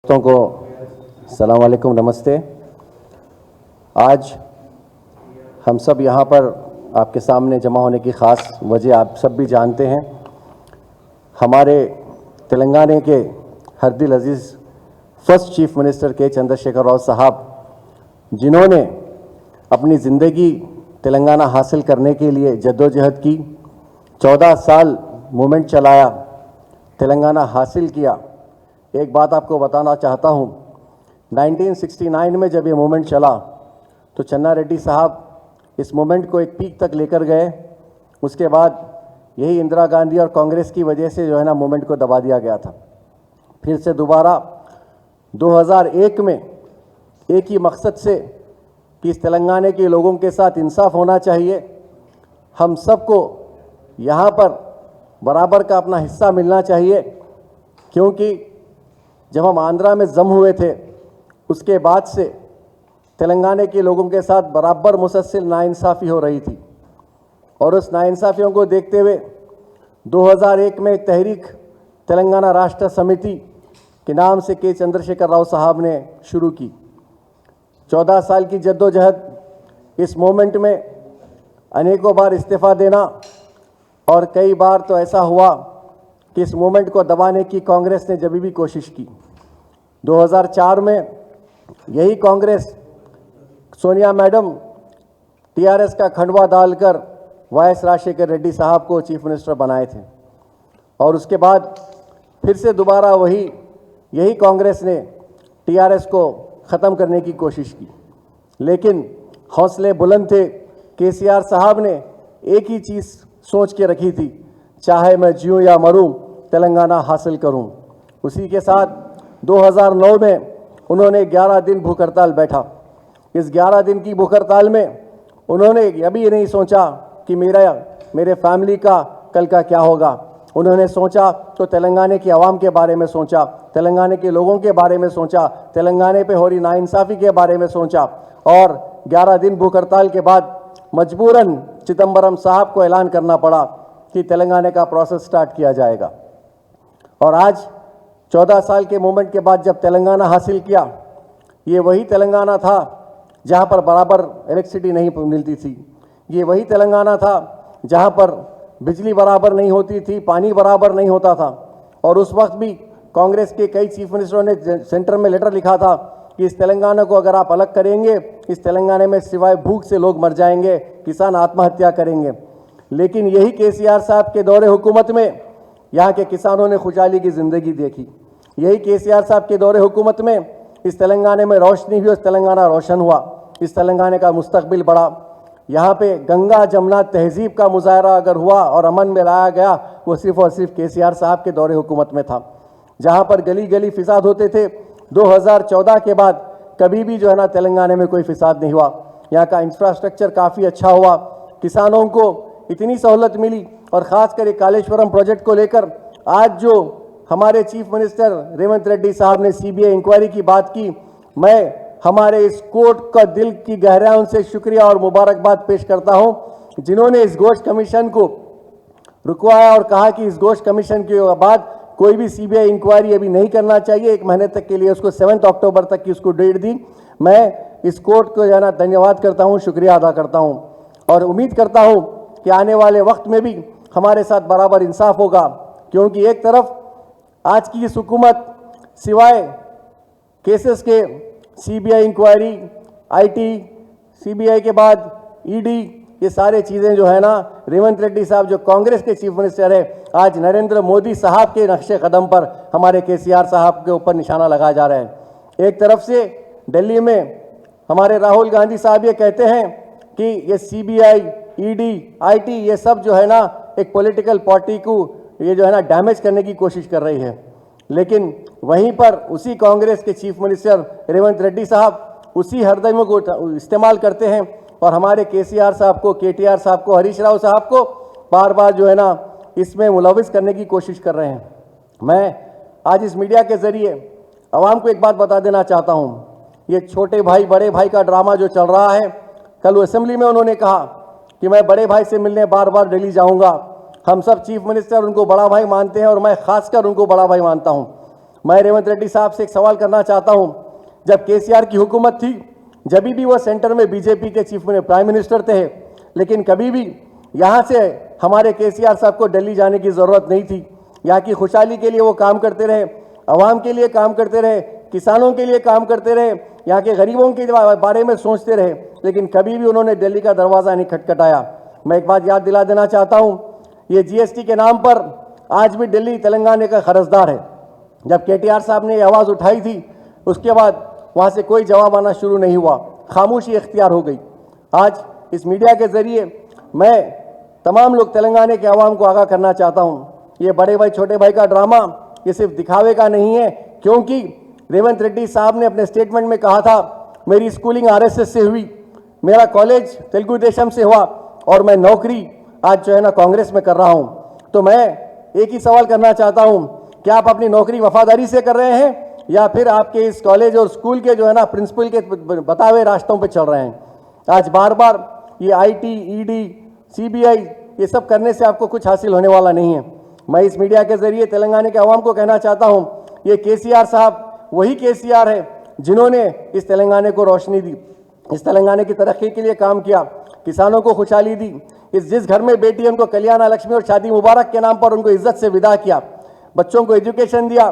दोस्तों को अस्सलाम वालेकुम, नमस्ते। आज हम सब यहाँ पर आपके सामने जमा होने की ख़ास वजह आप सब भी जानते हैं। हमारे तेलंगाना के हरदिल अजीज़ फर्स्ट चीफ मिनिस्टर के चंद्रशेखर राव साहब, जिन्होंने अपनी ज़िंदगी तेलंगाना हासिल करने के लिए जद्दोजहद की, 14 साल मूवमेंट चलाया, तेलंगाना हासिल किया। एक बात आपको बताना चाहता हूँ, 1969 में जब ये मूवमेंट चला तो चन्ना रेड्डी साहब इस मूवमेंट को एक पीक तक लेकर गए। उसके बाद यही इंदिरा गांधी और कांग्रेस की वजह से जो है ना मूवमेंट को दबा दिया गया था। फिर से दोबारा 2001 में एक ही मकसद से कि इस तेलंगाना के लोगों के साथ इंसाफ होना चाहिए, हम सबको यहाँ पर बराबर का अपना हिस्सा मिलना चाहिए, क्योंकि जब हम आंध्रा में जम हुए थे उसके बाद से तेलंगाना के लोगों के साथ बराबर मुसलसल नाइंसाफ़ी हो रही थी। और उस नाइंसाफ़ियों को देखते हुए 2001 में तहरीक तेलंगाना राष्ट्र समिति के नाम से के चंद्रशेखर राव साहब ने शुरू की। 14 साल की जद्दोजहद, इस मोमेंट में अनेकों बार इस्तीफ़ा देना, और कई बार तो ऐसा हुआ कि इस मूवमेंट को दबाने की कांग्रेस ने जब भी कोशिश की। 2004 में यही कांग्रेस सोनिया मैडम टीआरएस का खंडवा डालकर वाईएस राजशेखर रेड्डी साहब को चीफ मिनिस्टर बनाए थे, और उसके बाद फिर से दोबारा यही कांग्रेस ने टीआरएस को ख़त्म करने की कोशिश की। लेकिन हौसले बुलंद थे। केसीआर साहब ने एक ही चीज़ सोच के रखी थी, चाहे मैं जीऊँ या मरूँ, तेलंगाना हासिल करूँ। उसी के साथ 2009 में उन्होंने 11 दिन भूख हड़ताल बैठा। इस 11 दिन की भूख हड़ताल में उन्होंने अभी नहीं सोचा कि मेरे फैमिली का कल का क्या होगा। उन्होंने सोचा तो तेलंगाना की आवाम के बारे में सोचा, तेलंगाना के लोगों के बारे में सोचा, तेलंगाना पे हो रही नाइंसाफ़ी के बारे में सोचा। और 11 दिन भूख हड़ताल के बाद मजबूरन चिदम्बरम साहब को ऐलान करना पड़ा कि तेलंगाना का प्रोसेस स्टार्ट किया जाएगा। और आज 14 साल के मूवमेंट के बाद जब तेलंगाना हासिल किया, ये वही तेलंगाना था जहाँ पर बराबर इलेक्ट्रिसिटी नहीं मिलती थी। ये वही तेलंगाना था जहाँ पर बिजली बराबर नहीं होती थी, पानी बराबर नहीं होता था। और उस वक्त भी कांग्रेस के कई चीफ मिनिस्टरों ने सेंटर में लेटर लिखा था कि इस तेलंगाना को अगर आप अलग करेंगे, इस तेलंगाना में सिवाय भूख से लोग मर जाएंगे, किसान आत्महत्या करेंगे। लेकिन यही केसीआर साहब के दौरे हुकूमत में यहाँ के किसानों ने खुशहाली की ज़िंदगी देखी। यही केसीआर साहब के दौरे हुकूमत में इस तेलंगाना में रोशनी हुई, इस तेलंगाना रोशन हुआ, इस तेलंगाना का मुस्तकबिल बढ़ा। यहाँ पे गंगा जमुना तहजीब का मुजाहरा अगर हुआ और अमन में लाया गया, वो सिर्फ और सिर्फ केसीआर साहब के दौरे हुकूमत में था। जहाँ पर गली गली फिसाद होते थे, 2014 के बाद कभी भी जो है ना तेलंगाना में कोई फिसाद नहीं हुआ। यहाँ का इंफ्रास्ट्रक्चर काफ़ी अच्छा हुआ, किसानों को इतनी सहूलत मिली। और ख़ासकर एक कालेश्वरम प्रोजेक्ट को लेकर आज जो हमारे चीफ मिनिस्टर रेवंत रेड्डी साहब ने सीबीआई इंक्वायरी की बात की, मैं हमारे इस कोर्ट का दिल की गहराइयों से शुक्रिया और मुबारकबाद पेश करता हूं, जिन्होंने इस घोष कमीशन को रुकवाया और कहा कि इस घोष कमीशन के बाद कोई भी सीबीआई इंक्वायरी अभी नहीं करना चाहिए। 1 महीने तक के लिए उसको 7 अक्टूबर तक की उसको डेट दी। मैं इस कोर्ट को जाना धन्यवाद करता हूं, शुक्रिया अदा करता हूं, और उम्मीद करता हूं कि आने वाले वक्त में भी हमारे साथ बराबर इंसाफ होगा। क्योंकि एक तरफ आज की इस हुकूमत सिवाय केसेस के सीबीआई इंक्वायरी, आईटी, सीबीआई के बाद ईडी, ये सारे चीज़ें जो है ना, रेवंत रेड्डी साहब जो कांग्रेस के चीफ मिनिस्टर है, आज नरेंद्र मोदी साहब के नक्शे कदम पर हमारे केसीआर साहब के ऊपर निशाना लगाया जा रहा है। एक तरफ से दिल्ली में हमारे राहुल गांधी साहब ये कहते हैं कि ये सीबीआई, ईडी, आईटी, ये सब जो है ना एक पॉलिटिकल पार्टी को ये जो है ना डैमेज करने की कोशिश कर रही है। लेकिन वहीं पर उसी कांग्रेस के चीफ मिनिस्टर रेवंत रेड्डी साहब उसी हरदमों को इस्तेमाल करते हैं और हमारे केसीआर साहब को, केटीआर साहब को, हरीश राव साहब को बार बार जो है ना इसमें मुलविस करने की कोशिश कर रहे हैं। मैं आज इस मीडिया के ज़रिए आवाम को एक बात बता देना चाहता हूँ, ये छोटे भाई बड़े भाई का ड्रामा जो चल रहा है, कल असेंबली में उन्होंने कहा कि मैं बड़े भाई से मिलने बार बार दिल्ली जाऊंगा। हम सब चीफ मिनिस्टर उनको बड़ा भाई मानते हैं और मैं खासकर उनको बड़ा भाई मानता हूं। मैं रेवंत रेड्डी साहब से एक सवाल करना चाहता हूं, जब केसीआर की हुकूमत थी, जब भी वो सेंटर में बीजेपी के चीफ प्राइम मिनिस्टर थे, लेकिन कभी भी यहाँ से हमारे केसीआर साहब को दिल्ली जाने की ज़रूरत नहीं थी। यहाँ की खुशहाली के लिए वो काम करते रहे, आवाम के लिए काम करते रहे, किसानों के लिए काम करते रहे, यहाँ के गरीबों के बारे में सोचते रहे, लेकिन कभी भी उन्होंने दिल्ली का दरवाज़ा नहीं खटखटाया। मैं एक बात याद दिला देना चाहता हूँ, ये जीएसटी के नाम पर आज भी दिल्ली तेलंगाना का कर्जदार है। जब केटीआर साहब ने ये आवाज़ उठाई थी, उसके बाद वहाँ से कोई जवाब आना शुरू नहीं हुआ, खामोशी इख्तियार हो गई। आज इस मीडिया के ज़रिए मैं तमाम लोग तेलंगाना के आवाम को आगाह करना चाहता हूँ, ये बड़े भाई छोटे भाई का ड्रामा ये सिर्फ दिखावे का नहीं है, क्योंकि रेवंत रेड्डी साहब ने अपने स्टेटमेंट में कहा था, मेरी स्कूलिंग आरएसएस से हुई, मेरा कॉलेज तेलुगु देशम से हुआ और मैं नौकरी आज जो है ना कांग्रेस में कर रहा हूँ। तो मैं एक ही सवाल करना चाहता हूँ, क्या आप अपनी नौकरी वफादारी से कर रहे हैं या फिर आपके इस कॉलेज और स्कूल के जो है ना प्रिंसिपल के बताए हुए रास्तों पर चल रहे हैं? आज बार बार ये आईटी, ईडी, सीबीआई ये सब करने से आपको कुछ हासिल होने वाला नहीं है। मैं इस मीडिया के जरिए तेलंगाना के आवाम को कहना चाहता हूं, ये केसीआर साहब वही केसीआर है जिन्होंने इस तेलंगाना को रोशनी दी, इस तेलंगाना की तरक्की के लिए काम किया, किसानों को खुशहाली दी, जिस घर में बेटी उनको कल्याण लक्ष्मी और शादी मुबारक के नाम पर उनको इज्जत से विदा किया, बच्चों को एजुकेशन दिया,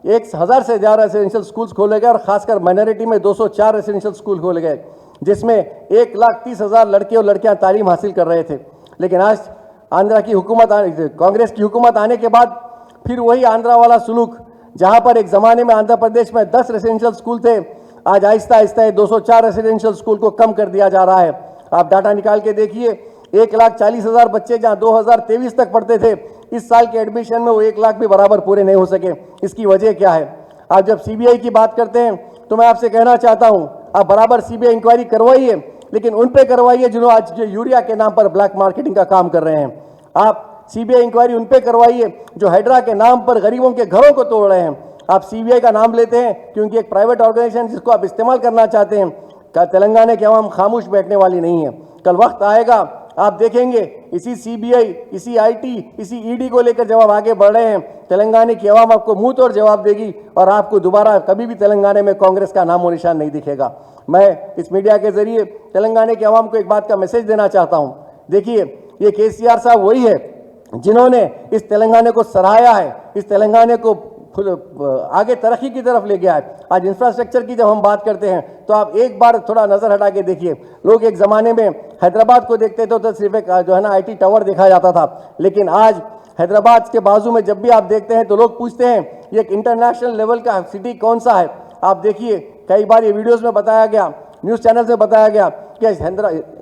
1000 से ज़्यादा रेसिडेंशियल स्कूल्स खोले गए और खासकर माइनॉरिटी में 204 रेसिडेंशियल स्कूल खोले गए, जिसमें 1,30,000 लड़के और लड़कियां तालीम हासिल कर रहे थे। लेकिन आज आंध्रा की हुकूमत, कांग्रेस की हुकूमत आने के बाद फिर वही आंध्रा वाला सुलूक, जहां पर एक ज़माने में आंध्र प्रदेश में 10 रेसिडेंशियल स्कूल थे, आज आहिस्ता आहिस्ता 204 रेसिडेंशियल स्कूल को कम कर दिया जा रहा है। आप डाटा निकाल के देखिए, 1,40,000 बच्चे जहां 2023 तक पढ़ते थे, इस साल के एडमिशन में वो 1 लाख भी बराबर पूरे नहीं हो सके। इसकी वजह क्या है? आप जब सीबीआई की बात करते हैं तो मैं आपसे कहना चाहता हूं, आप बराबर सीबीआई इंक्वायरी करवाइए, लेकिन उन पे करवाइए जिन्होंने आज जो यूरिया के नाम पर ब्लैक मार्केटिंग का काम कर रहे हैं। आप सीबीआई इंक्वायरी उन पे करवाइए जो हाइड्रा के नाम पर गरीबों के घरों को तोड़ रहे हैं। आप सीबीआई का नाम लेते हैं क्योंकि एक प्राइवेट ऑर्गेनाइजेशन जिसको आप इस्तेमाल करना चाहते हैं, तेलंगाना के अवाम खामोश बैठने वाली नहीं है। कल वक्त आएगा, आप देखेंगे इसी सीबीआई, इसी आईटी, इसी ईडी को लेकर जब आप आगे बढ़ रहे हैं, तेलंगाना की आवाम आपको मुंह तोड़ जवाब देगी और आपको दोबारा कभी भी तेलंगाना में कांग्रेस का नामो निशान नहीं दिखेगा। मैं इस मीडिया के जरिए तेलंगाना की आवाम को एक बात का मैसेज देना चाहता हूं। देखिए, ये केसीआर साहब वही है जिन्होंने इस तेलंगाना को सराहाया है, इस तेलंगाना को आगे तरक्की की तरफ ले गया है। आज इंफ्रास्ट्रक्चर की जब हम बात करते हैं तो आप एक बार थोड़ा नजर हटा के देखिए, लोग एक जमाने में हैदराबाद को देखते थे तो सिर्फ एक जो है ना आईटी टावर देखा जाता था, लेकिन आज हैदराबाद के बाजू में जब भी आप देखते हैं तो लोग पूछते हैं ये एक इंटरनेशनल लेवल का सिटी कौन सा है। आप देखिए, कई बार ये वीडियोस में बताया गया, न्यूज़ चैनल से बताया गया कि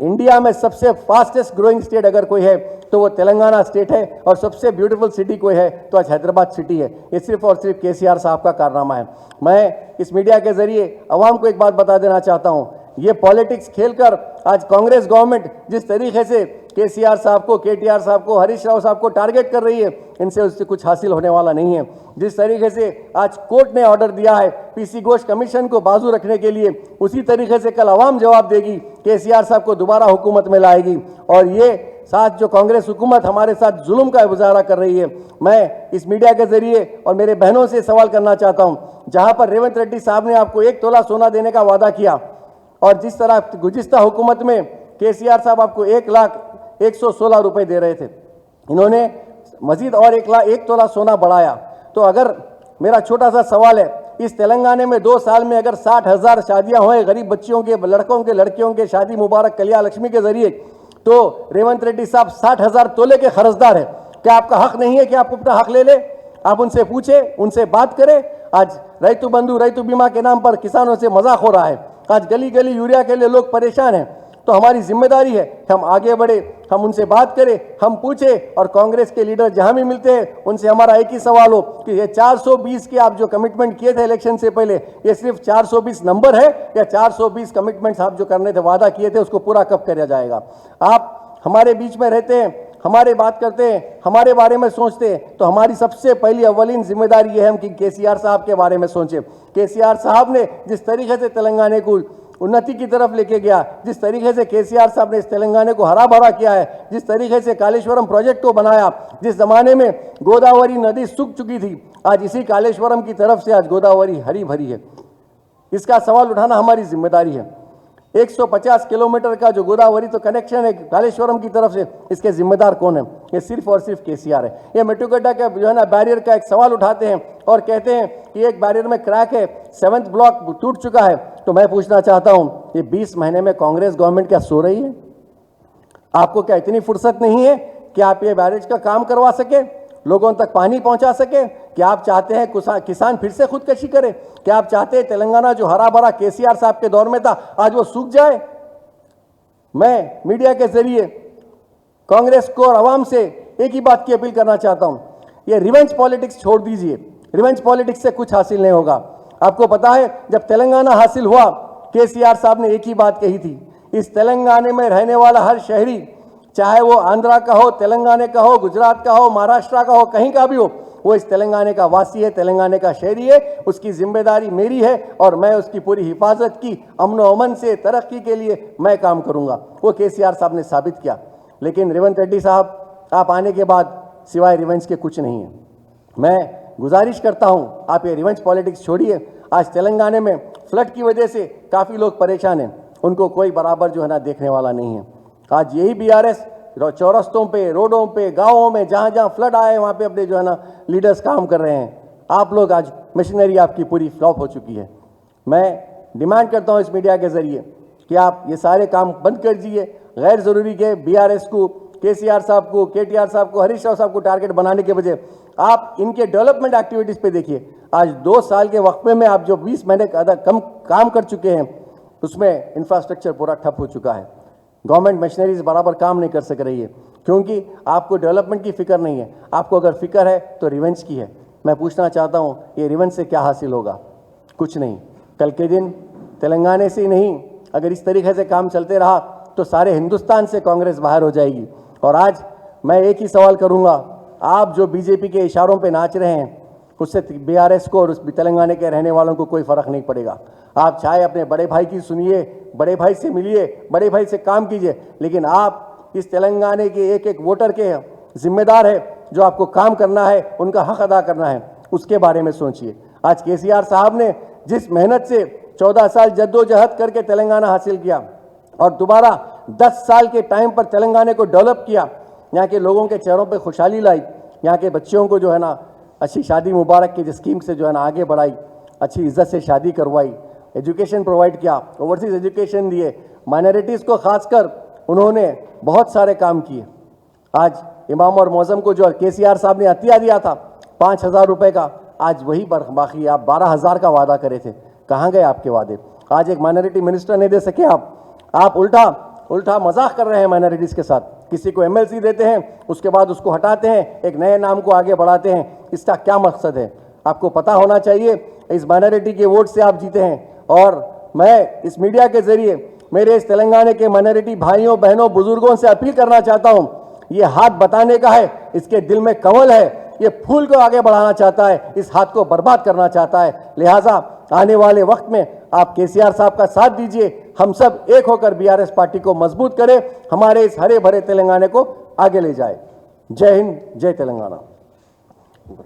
इंडिया में सबसे फास्टेस्ट ग्रोइंग स्टेट अगर कोई है तो वो तेलंगाना स्टेट है, और सबसे ब्यूटीफुल सिटी कोई है तो आज हैदराबाद सिटी है। ये सिर्फ और सिर्फ केसीआर साहब का कारनामा है। मैं इस मीडिया के जरिए आवाम को एक बात बता देना चाहता हूँ, ये पॉलिटिक्स खेलकर आज कांग्रेस गवर्नमेंट जिस तरीके से केसीआर साहब को, केटीआर साहब को, हरीश राव साहब को टारगेट कर रही है, इनसे उससे कुछ हासिल होने वाला नहीं है। जिस तरीके से आज कोर्ट ने ऑर्डर दिया है पीसी घोष कमीशन को बाजू रखने के लिए, उसी तरीके से कल आवाम जवाब देगी, केसीआर साहब को दोबारा हुकूमत में लाएगी। और ये साथ जो कांग्रेस हुकूमत हमारे साथ जुल्म का गुजारा कर रही है, मैं इस मीडिया के जरिए और मेरे बहनों से सवाल करना चाहता हूं, जहां पर रेवंत रेड्डी साहब ने आपको 1 तोला सोना देने का वादा किया और जिस तरह गुज़िश्ता हुकूमत में केसीआर साहब आपको 1,01,16 रुपए दे रहे थे, इन्होंने मजीद और 1 तोला सोना बढ़ाया। तो अगर मेरा छोटा सा सवाल है, इस तेलंगाना में 2 साल में अगर 60,000 शादियां हुए गरीब बच्चियों के, लड़कों के, लड़कियों के, शादी मुबारक कल्याण लक्ष्मी के जरिए, तो रेवंत रेड्डी साहब 60,000 तोले के खर्चदार है। क्या आपका हक नहीं है कि आप अपना हक ले ले? आप उनसे पूछे, उनसे बात करें। आज रैतु बंधु, रैतु बीमा के नाम पर किसानों से मजाक हो रहा है। आज गली गली यूरिया के लिए लोग परेशान हैं। तो हमारी जिम्मेदारी है हम आगे बढ़े, हम उनसे बात करें, हम पूछे, और कांग्रेस के लीडर जहां भी मिलते हैं उनसे हमारा एक ही सवाल हो कि ये 420 के आप जो कमिटमेंट किए थे इलेक्शन से पहले, ये सिर्फ 420 नंबर है या 420 कमिटमेंट्स आप जो करने थे, वादा किए थे, उसको पूरा कब किया जाएगा? आप हमारे बीच में रहते हैं, हमारे बात करते हैं, हमारे बारे में सोचते हैं, तो हमारी सबसे पहली अव्वलीन जिम्मेदारी ये है कि केसीआर साहब के बारे में सोचें। केसीआर साहब ने जिस तरीके से तेलंगाना को उन्नति की तरफ लेके गया, जिस तरीके से केसीआर साहब ने इस तेलंगाना को हरा भरा किया है, जिस तरीके से कालेश्वरम प्रोजेक्ट को बनाया, जिस जमाने में गोदावरी नदी सूख चुकी थी, आज इसी कालेश्वरम की तरफ से आज गोदावरी हरी भरी है। इसका सवाल उठाना हमारी जिम्मेदारी है। 150 किलोमीटर का जो गोदावरी तो कनेक्शन है कालेश्वरम की तरफ से, इसके जिम्मेदार कौन है? ये सिर्फ और सिर्फ केसीआर है। ये मेट्टुगड्डा का जो है ना बैरियर का एक सवाल उठाते हैं और कहते हैं कि एक बैरियर में क्रैक है, 7th ब्लॉक टूट चुका है। तो मैं पूछना चाहता हूं, ये 20 महीने में कांग्रेस गवर्नमेंट क्या सो रही है? आपको क्या इतनी फुर्सत नहीं है कि आप ये बैरेज का काम करवा सके, लोगों तक पानी पहुंचा सके? क्या आप चाहते हैं किसान फिर से खुदकशी करे? क्या आप चाहते हैं तेलंगाना जो हरा भरा केसीआर साहब के दौर में था आज वो सूख जाए? मैं मीडिया के जरिए कांग्रेस को और आवाम से एक ही बात की अपील करना चाहता हूं, ये रिवेंज पॉलिटिक्स छोड़ दीजिए। रिवेंज पॉलिटिक्स से कुछ हासिल नहीं होगा। आपको पता है जब तेलंगाना हासिल हुआ, केसीआर साहब ने एक ही बात कही थी, इस तेलंगाना में रहने वाला हर शहरी, चाहे वो आंध्रा का हो, तेलंगाना का हो, गुजरात का हो, महाराष्ट्र का हो, कहीं का भी हो, वो इस तेलंगाना का वासी है, तेलंगाना का शहरी है। उसकी जिम्मेदारी मेरी है और मैं उसकी पूरी हिफाजत की, अमन व अमन से तरक्की के लिए मैं काम करूंगा। वो केसीआर साहब ने साबित किया। लेकिन रेवंत रेड्डी साहब, आप आने के बाद सिवाय रिवेंज के कुछ नहीं है। मैं गुजारिश करता हूं, आप ये रिवेंज पॉलिटिक्स छोड़िए। आज तेलंगाना में फ्लड की वजह से काफ़ी लोग परेशान हैं, उनको कोई बराबर जो है ना देखने वाला नहीं है। आज यही बीआरएस चौरस्तों पे, रोडों पे, गांवों में जहां जहां फ्लड आए वहां पे अपने जो है ना लीडर्स काम कर रहे हैं। आप लोग आज मशीनरी आपकी पूरी फ्लॉप हो चुकी है। मैं डिमांड करता हूं इस मीडिया के जरिए कि आप ये सारे काम बंद कर दीजिए। गैर जरूरी के बीआरएस को, केसीआर साहब को, केटीआर साहब को, हरीश राव साहब को टारगेट बनाने के बजाय आप इनके डेवलपमेंट एक्टिविटीज़ पे देखिए। आज 2 साल के वक्त में आप जो 20 महीने कम काम कर चुके हैं, उसमें इंफ्रास्ट्रक्चर पूरा ठप हो चुका है। गवर्नमेंट मशीनरीज बराबर काम नहीं कर सक रही है क्योंकि आपको डेवलपमेंट की फिक्र नहीं है। आपको अगर फिक्र है तो रिवेंज की है। मैं पूछना चाहता हूँ, ये रिवेंज से क्या हासिल होगा? कुछ नहीं। कल के दिन तेलंगाना से ही नहीं, अगर इस तरीके से काम चलते रहा तो सारे हिंदुस्तान से कांग्रेस बाहर हो जाएगी। और आज मैं एक ही सवाल करूँगा, आप जो बीजेपी के इशारों पर नाच रहे हैं, उससे बीआरएस को और उस तेलंगाना के रहने वालों को कोई फर्क नहीं पड़ेगा। आप चाहे अपने बड़े भाई की सुनिए, बड़े भाई से मिलिए, बड़े भाई से काम कीजिए, लेकिन आप इस तेलंगाना के एक एक वोटर के जिम्मेदार है। जो आपको काम करना है, उनका हक अदा करना है, उसके बारे में सोचिए। आज केसीआर साहब ने जिस मेहनत से 14 साल जद्दोजहद करके तेलंगाना हासिल किया और दोबारा 10 साल के टाइम पर तेलंगाना को डेवलप किया, यहाँ के लोगों के चेहरों पर खुशहाली लाई, यहाँ के बच्चों को जो है ना अच्छी शादी मुबारक की स्कीम से जो है ना आगे बढ़ाई, अच्छी इज्जत से शादी करवाई, एजुकेशन प्रोवाइड किया, ओवरसीज एजुकेशन दिए, माइनॉरिटीज़ को खासकर उन्होंने बहुत सारे काम किए। आज इमाम और मौज़म को जो केसीआर साहब ने अतिया दिया था 5,000 रुपये का, आज वही बाकी आप 12,000 का वादा करे थे। कहाँ गए आपके वादे? आज एक माइनॉरिटी मिनिस्टर नहीं दे सके आप उल्टा मजाक कर रहे हैं माइनॉरिटीज़ के साथ। किसी को एमएलसी देते हैं, उसके बाद उसको हटाते हैं, एक नए नाम को आगे बढ़ाते हैं। इसका क्या मकसद है? आपको पता होना चाहिए। इस माइनॉरिटी के वोट से आप जीते हैं। और मैं इस मीडिया के जरिए मेरे इस तेलंगाना के माइनॉरिटी भाइयों, बहनों, बुजुर्गों से अपील करना चाहता हूं, ये हाथ बताने का है, इसके दिल में कमल है, ये फूल को आगे बढ़ाना चाहता है, इस हाथ को बर्बाद करना चाहता है। लिहाजा आने वाले वक्त में आप केसीआर साहब का साथ दीजिए। हम सब एक होकर बीआरएस पार्टी को मजबूत करें, हमारे इस हरे भरे तेलंगाना को आगे ले जाए। जय हिंद, जय तेलंगाना।